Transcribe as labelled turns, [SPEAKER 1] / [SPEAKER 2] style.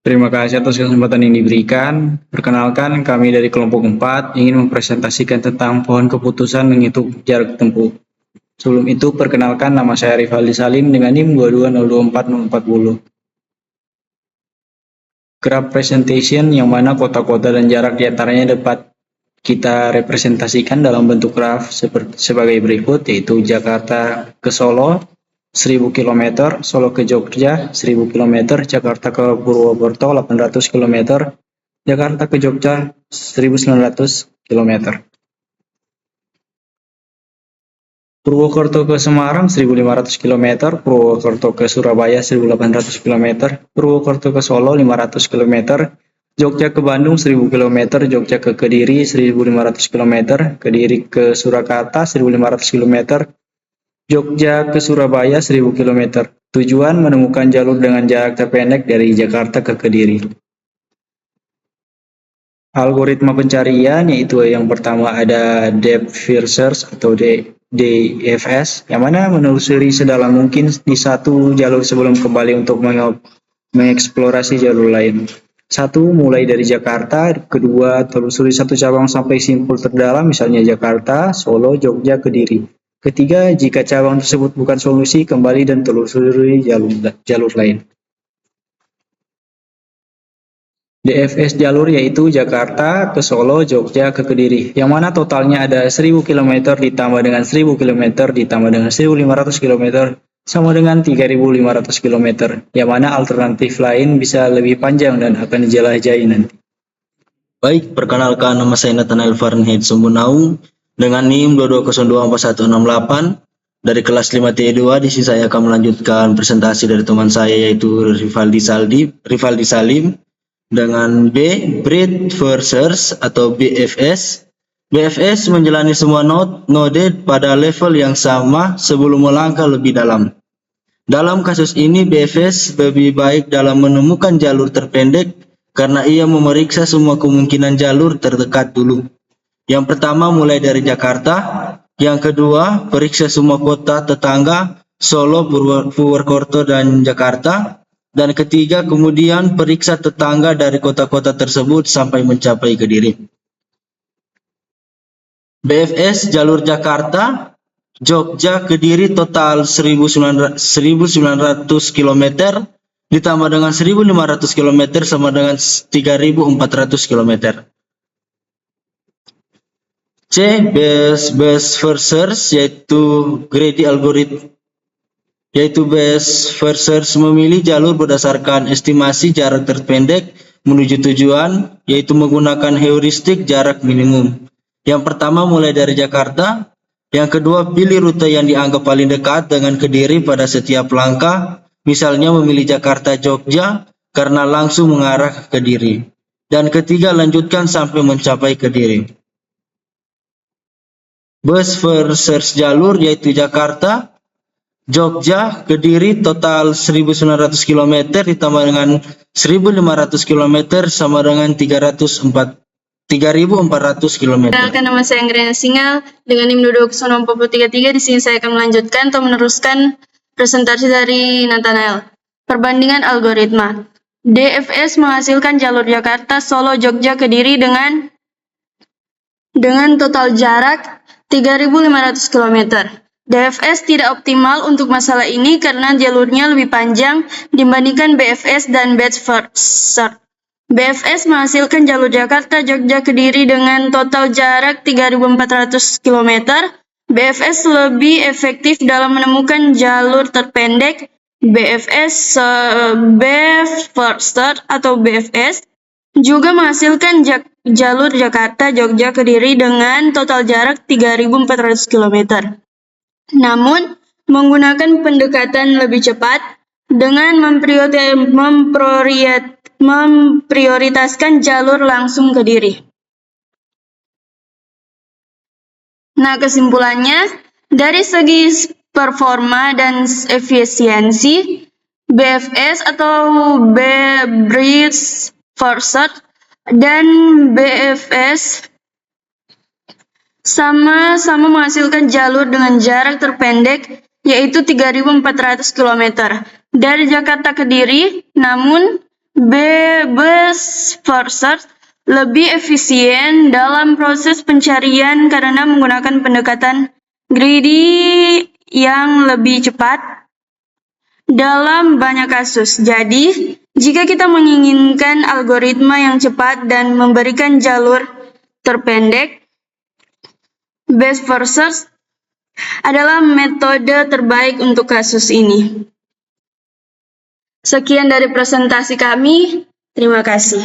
[SPEAKER 1] Terima kasih atas kesempatan yang diberikan. Perkenalkan, kami dari kelompok 4 ingin mempresentasikan tentang pohon keputusan menghitung jarak tempuh. Sebelum itu, perkenalkan nama saya Rivaldi Salim dengan NIM 2202440. Graph presentation yang mana kota-kota dan jarak diantaranya dapat kita representasikan dalam bentuk graf sebagai berikut, yaitu Jakarta ke Solo 1000 km, Solo ke Jogja 1000 km, Jakarta ke Purwokerto 800 km, Jakarta ke Jogja 1900 km. Purwokerto ke Semarang 1500 km, Purwokerto ke Surabaya 1800 km, Purwokerto ke Solo 500 km, Jogja ke Bandung 1000 km, Jogja ke Kediri 1500 km, Kediri ke Surakarta 1500 km, Jogja ke Surabaya 1000 km. Tujuan menemukan jalur dengan jarak terpendek dari Jakarta ke Kediri. Algoritma pencarian yaitu yang pertama ada depth first search atau DFS, yang mana menelusuri sedalam mungkin di satu jalur sebelum kembali untuk mengeksplorasi jalur lain. Satu, mulai dari Jakarta. Kedua, telusuri satu cabang sampai simpul terdalam, misalnya Jakarta, Solo, Jogja, Kediri. Ketiga, jika cabang tersebut bukan solusi, kembali dan telusuri jalur lain. DFS jalur yaitu Jakarta ke Solo, Jogja ke Kediri, yang mana totalnya ada 1000 km ditambah dengan 1000 km ditambah dengan 1500 km sama dengan 3500 km, yang mana alternatif lain bisa lebih panjang dan akan dijelajahi nanti.
[SPEAKER 2] Baik, perkenalkan nama saya Nathanael Fahrenheit Sumbunau dengan NIM 220244168 dari kelas 5T2. Di sini saya akan melanjutkan presentasi dari teman saya yaitu Rivaldi Salim dengan B, Breadth First Search atau BFS. BFS menjalani semua node pada level yang sama sebelum melangkah lebih dalam. Dalam kasus ini, BFS lebih baik dalam menemukan jalur terpendek karena ia memeriksa semua kemungkinan jalur terdekat dulu. Yang pertama mulai dari Jakarta, yang kedua periksa semua kota tetangga Solo, Purwokerto, dan Jakarta. Dan ketiga, kemudian periksa tetangga dari kota-kota tersebut sampai mencapai Kediri. BFS jalur Jakarta, Jogja, Kediri total 1900 km ditambah dengan 1500 km sama dengan 3400 km. C, best first search yaitu greedy algorithm. Yaitu best first search memilih jalur berdasarkan estimasi jarak terpendek menuju tujuan, yaitu menggunakan heuristik jarak minimum. Yang pertama mulai dari Jakarta, yang kedua pilih rute yang dianggap paling dekat dengan Kediri pada setiap langkah, misalnya memilih Jakarta-Jogja karena langsung mengarah ke Kediri. Dan ketiga lanjutkan sampai mencapai Kediri. Best first search jalur yaitu Jakarta, Jogja, Kediri total 1900 km ditambah dengan 1500 km sama dengan 3400 km.
[SPEAKER 3] Perkenalkan, nama saya Anggrena Singal dengan NIM 2204033. Di sini saya akan melanjutkan atau meneruskan presentasi dari Nathanael. Perbandingan algoritma. DFS menghasilkan jalur Jakarta, Solo, Jogja, Kediri dengan total jarak 3500 km. DFS tidak optimal untuk masalah ini karena jalurnya lebih panjang dibandingkan BFS dan Best First Search. BFS menghasilkan jalur Jakarta, Jogja, Kediri dengan total jarak 3400 km. BFS lebih efektif dalam menemukan jalur terpendek. Best First Search atau BFS juga menghasilkan jalur Jakarta, Jogja, Kediri dengan total jarak 3400 km. Namun, menggunakan pendekatan lebih cepat dengan memprioritaskan jalur langsung Kediri. Nah, kesimpulannya, dari segi performa dan efisiensi, BFS atau Breadth First Search dan BFS sama-sama menghasilkan jalur dengan jarak terpendek yaitu 3400 km dari Jakarta ke Kediri, namun Best first search lebih efisien dalam proses pencarian karena menggunakan pendekatan greedy yang lebih cepat dalam banyak kasus. Jadi, jika kita menginginkan algoritma yang cepat dan memberikan jalur terpendek, best first search adalah metode terbaik untuk kasus ini. Sekian dari presentasi kami. Terima kasih.